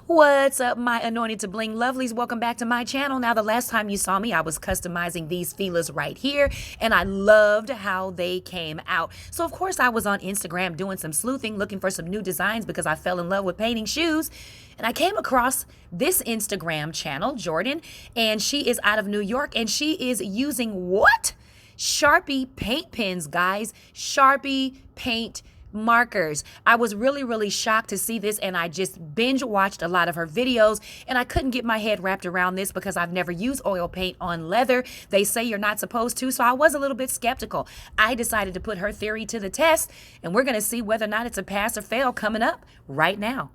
What's up, my anointed to bling lovelies? Welcome back to my channel. Now, the last time you saw me, I was customizing these feelers right here, and I loved how they came out. So, of course, I was on Instagram doing some sleuthing, looking for some new designs because I fell in love with painting shoes. And I came across this Instagram channel, Jordan, and she is out of New York, and she is using what? Sharpie paint pens, guys. Sharpie paint markers. I was really shocked to see this, and I just binge watched a lot of her videos, and I couldn't get my head wrapped around this because I've never used oil paint on leather. They say you're not supposed to, so I was a little bit skeptical. I decided to put her theory to the test, and we're going to see whether or not it's a pass or fail coming up right now.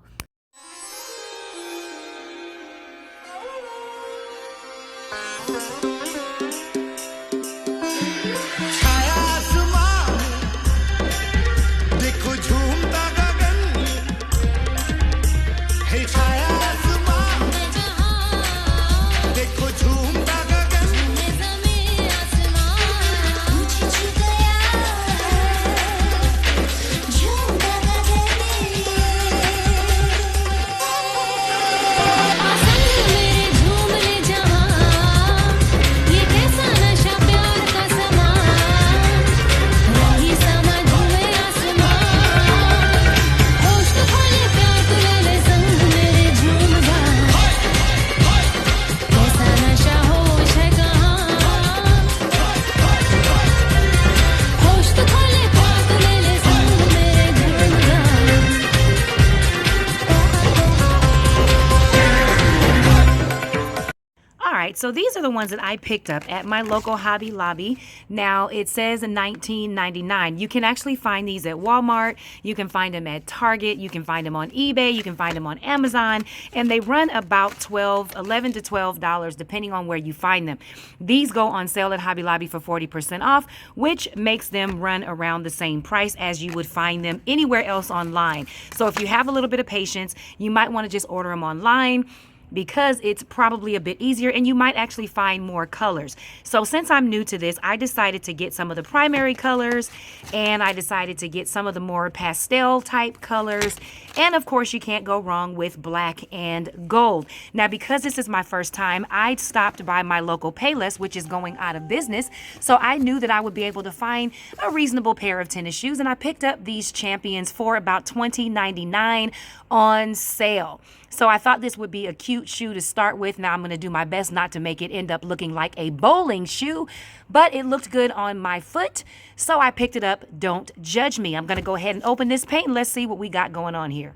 So these are the ones that I picked up at my local Hobby Lobby. Now it says $19.99. You can actually find these at Walmart. You can find them at Target. You can find them on eBay. You can find them on Amazon. And they run about $11 to $12 depending on where you find them. These go on sale at Hobby Lobby for 40% off, which makes them run around the same price as you would find them anywhere else online. So if you have a little bit of patience, you might want to just order them online, because it's probably a bit easier and you might actually find more colors. So since I'm new to this, I decided to get some of the primary colors, and I decided to get some of the more pastel type colors. And of course, you can't go wrong with black and gold. Now, because this is my first time, I stopped by my local Payless, which is going out of business. So I knew that I would be able to find a reasonable pair of tennis shoes, and I picked up these Champions for about $20.99 on sale. So I thought this would be a cute shoe to start with. Now I'm going to do my best not to make it end up looking like a bowling shoe, but it looked good on my foot, so I picked it up. Don't judge me. I'm going to go ahead and open this paint and let's see what we got going on here.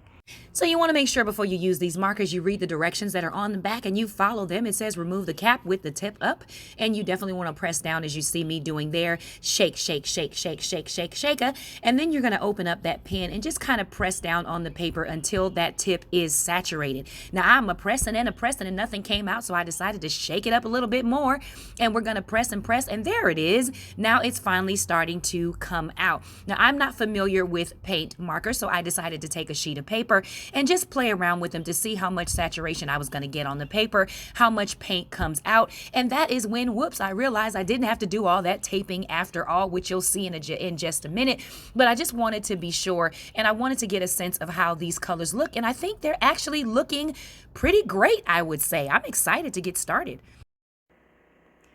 So you want to make sure before you use these markers, you read the directions that are on the back and you follow them. It says remove the cap with the tip up, and you definitely want to press down as you see me doing there. Shake, shake, shake, shake, shake, shake, shaker. And then you're going to open up that pen and just kind of press down on the paper until that tip is saturated. Now I'm a pressing and nothing came out, so I decided to shake it up a little bit more, and we're going to press, and there it is. Now it's finally starting to come out. Now I'm not familiar with paint markers, so I decided to take a sheet of paper and just play around with them to see how much saturation I was going to get on the paper, how much paint comes out. And that is when, whoops, I realized I didn't have to do all that taping after all, which you'll see in just a minute. But I just wanted to be sure, and I wanted to get a sense of how these colors look. And I think they're actually looking pretty great, I would say. I'm excited to get started.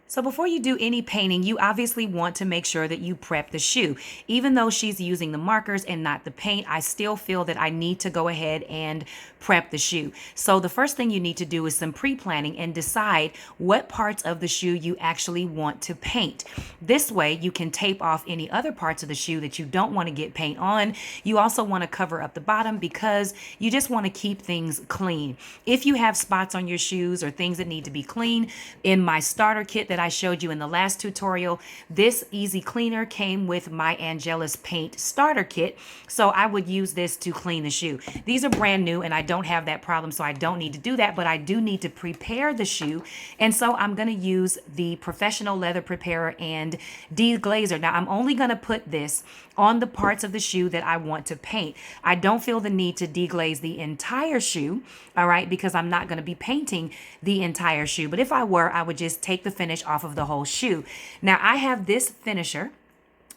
So before you do any painting, you obviously want to make sure that you prep the shoe. Even though she's using the markers and not the paint, I still feel that I need to go ahead and prep the shoe. So the first thing you need to do is some pre-planning and decide what parts of the shoe you actually want to paint. This way you can tape off any other parts of the shoe that you don't want to get paint on. You also want to cover up the bottom because you just want to keep things clean. If you have spots on your shoes or things that need to be clean, in my starter kit that I showed you in the last tutorial, this easy cleaner came with my Angelus paint starter kit, so I would use this to clean the shoe. These are brand new and I don't have that problem, so I don't need to do that, but I do need to prepare the shoe, and so I'm going to use the Professional Leather Preparer and Deglazer. Now I'm only going to put this on the parts of the shoe that I want to paint. I don't feel the need to deglaze the entire shoe, all right, because I'm not going to be painting the entire shoe. But if I were, I would just take the finish off of the whole shoe. Now I have this finisher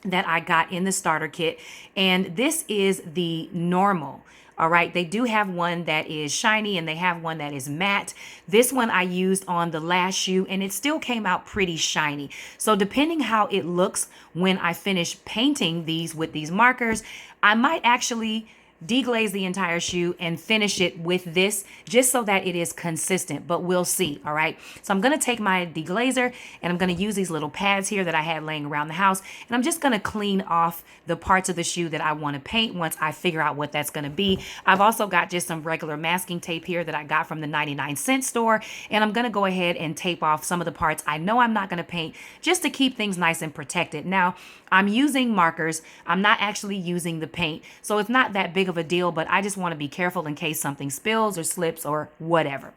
that I got in the starter kit, and this is the normal All right, they do have one that is shiny and they have one that is matte. This one I used on the last shoe and it still came out pretty shiny. So depending how it looks when I finish painting these with these markers, I might actually deglaze the entire shoe and finish it with this just so that it is consistent, but we'll see. All right, so I'm going to take my deglazer and I'm going to use these little pads here that I had laying around the house, and I'm just going to clean off the parts of the shoe that I want to paint once I figure out what that's going to be. I've also got just some regular masking tape here that I got from the 99-cent store, and I'm going to go ahead and tape off some of the parts I know I'm not going to paint just to keep things nice and protected. Now, I'm using markers. I'm not actually using the paint, so it's not that big of a deal, but I just want to be careful in case something spills or slips or whatever.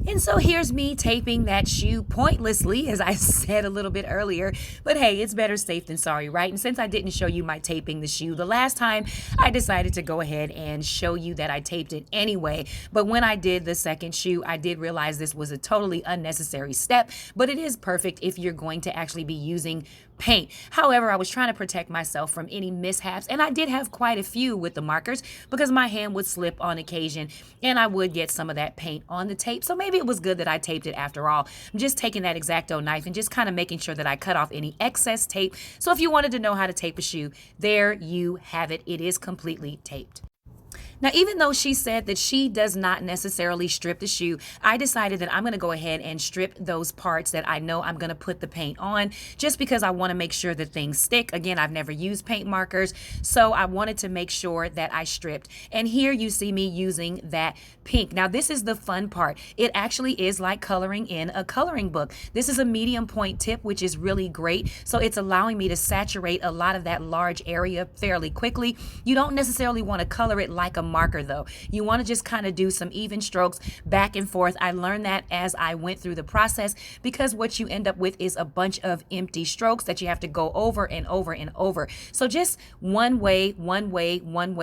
And so here's me taping that shoe pointlessly, as I said a little bit earlier. But hey, it's better safe than sorry, right? And since I didn't show you my taping the shoe the last time, I decided to go ahead and show you that I taped it anyway. But when I did the second shoe, I did realize this was a totally unnecessary step, but it is perfect if you're going to actually be using paint. However, I was trying to protect myself from any mishaps, and I did have quite a few with the markers because my hand would slip on occasion and I would get some of that paint on the tape. So maybe it was good that I taped it after all. I'm just taking that X-Acto knife and just kind of making sure that I cut off any excess tape. So if you wanted to know how to tape a shoe, there you have it. It is completely taped. Now, even though she said that she does not necessarily strip the shoe, I decided that I'm going to go ahead and strip those parts that I know I'm going to put the paint on, just because I want to make sure that things stick. Again, I've never used paint markers, so I wanted to make sure that I stripped. And here you see me using that pink. Now, this is the fun part. It actually is like coloring in a coloring book. This is a medium point tip, which is really great. So it's allowing me to saturate a lot of that large area fairly quickly. You don't necessarily want to color it like a marker though. You want to just kind of do some even strokes back and forth. I learned that as I went through the process, because what you end up with is a bunch of empty strokes that you have to go over and over and over. So just one way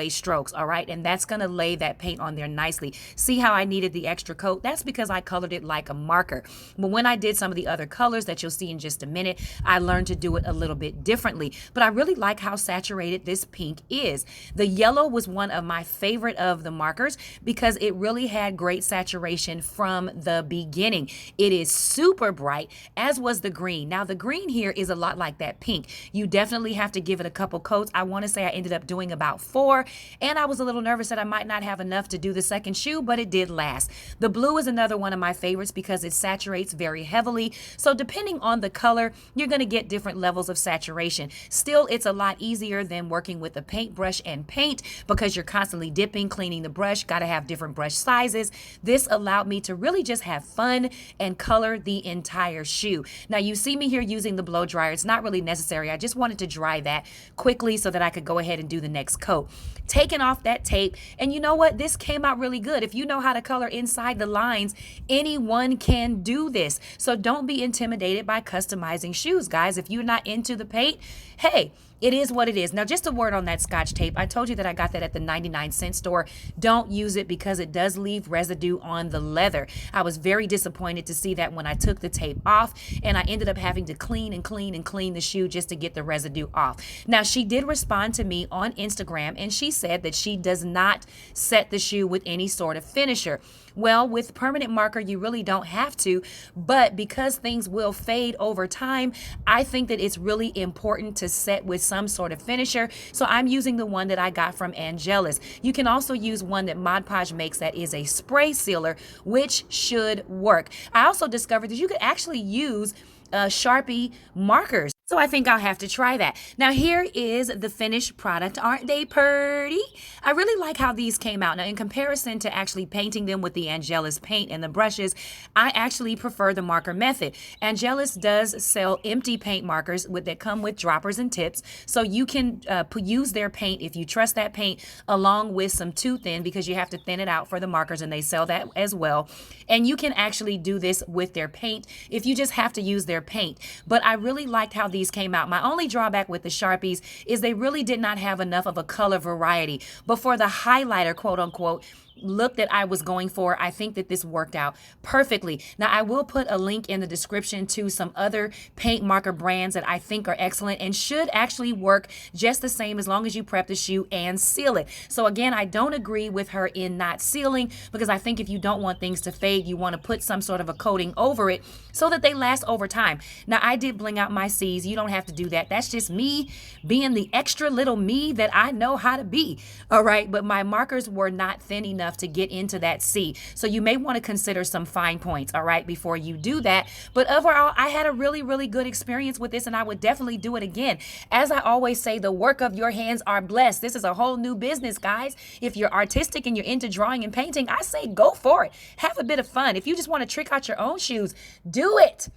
strokes, all right? And that's going to lay that paint on there nicely. See how I needed the extra coat? That's because I colored it like a marker. But when I did some of the other colors that you'll see in just a minute, I learned to do it a little bit differently. But I really like how saturated this pink is. The yellow was one of my favorite of the markers because it really had great saturation from the beginning. It is super bright, as was the green. Now the green here is a lot like that pink. You definitely have to give it a couple coats. I want to say I ended up doing about 4, and I was a little nervous that I might not have enough to do the second shoe, but it did last. The blue is another one of my favorites because it saturates very heavily. So depending on the color, you're going to get different levels of saturation. Still, it's a lot easier than working with a paintbrush and paint because you're constantly dipping, cleaning the brush, got to have different brush sizes. This allowed me to really just have fun and color the entire shoe. Now you see me here using the blow dryer. It's not really necessary. I just wanted to dry that quickly so that I could go ahead and do the next coat. Taking off that tape, and you know what? This came out really good. If you know how to color inside the lines, anyone can do this. So don't be intimidated by customizing shoes, guys. If you're not into the paint, hey, it is what it is. Now, just a word on that Scotch tape. I told you that I got that at the 99-cent store. Don't use it because it does leave residue on the leather. I was very disappointed to see that when I took the tape off, and I ended up having to clean the shoe just to get the residue off. Now, she did respond to me on Instagram, and she said that she does not set the shoe with any sort of finisher. Well, with permanent marker, you really don't have to, but because things will fade over time, I think that it's really important to set with some sort of finisher. So I'm using the one that I got from Angelus. You can also use one that ModPodge makes that is a spray sealer, which should work. I also discovered that you could actually use Sharpie markers. So I think I'll have to try that. Now here is the finished product. Aren't they pretty? I really like how these came out. Now in comparison to actually painting them with the Angelus paint and the brushes, I actually prefer the marker method. Angelus does sell empty paint markers that come with droppers and tips. So you can use their paint if you trust that paint along with some too thin, because you have to thin it out for the markers, and they sell that as well. And you can actually do this with their paint if you just have to use their paint. But I really liked how these came out. My only drawback with the Sharpies is they really did not have enough of a color variety. But for the highlighter, quote unquote, look that I was going for, I think that this worked out perfectly. Now, I will put a link in the description to some other paint marker brands that I think are excellent and should actually work just the same as long as you prep the shoe and seal it. So again, I don't agree with her in not sealing, because I think if you don't want things to fade, you want to put some sort of a coating over it so that they last over time. Now, I did bling out my C's. You don't have to do that. That's just me being the extra little me that I know how to be. All right. But my markers were not thin enough to get into that C. So you may want to consider some fine points, all right, before you do that. But overall, I had a really, really good experience with this, and I would definitely do it again. As I always say, the work of your hands are blessed. This is a whole new business, guys. If you're artistic and you're into drawing and painting, I say go for it. Have a bit of fun. If you just want to trick out your own shoes, do it.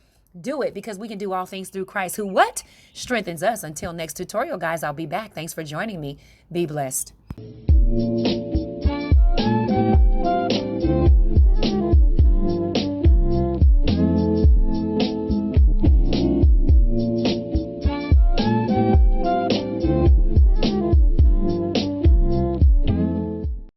Do it, because we can do all things through Christ who what? Strengthens us. Until next tutorial, guys, I'll be back. Thanks for joining me. Be blessed.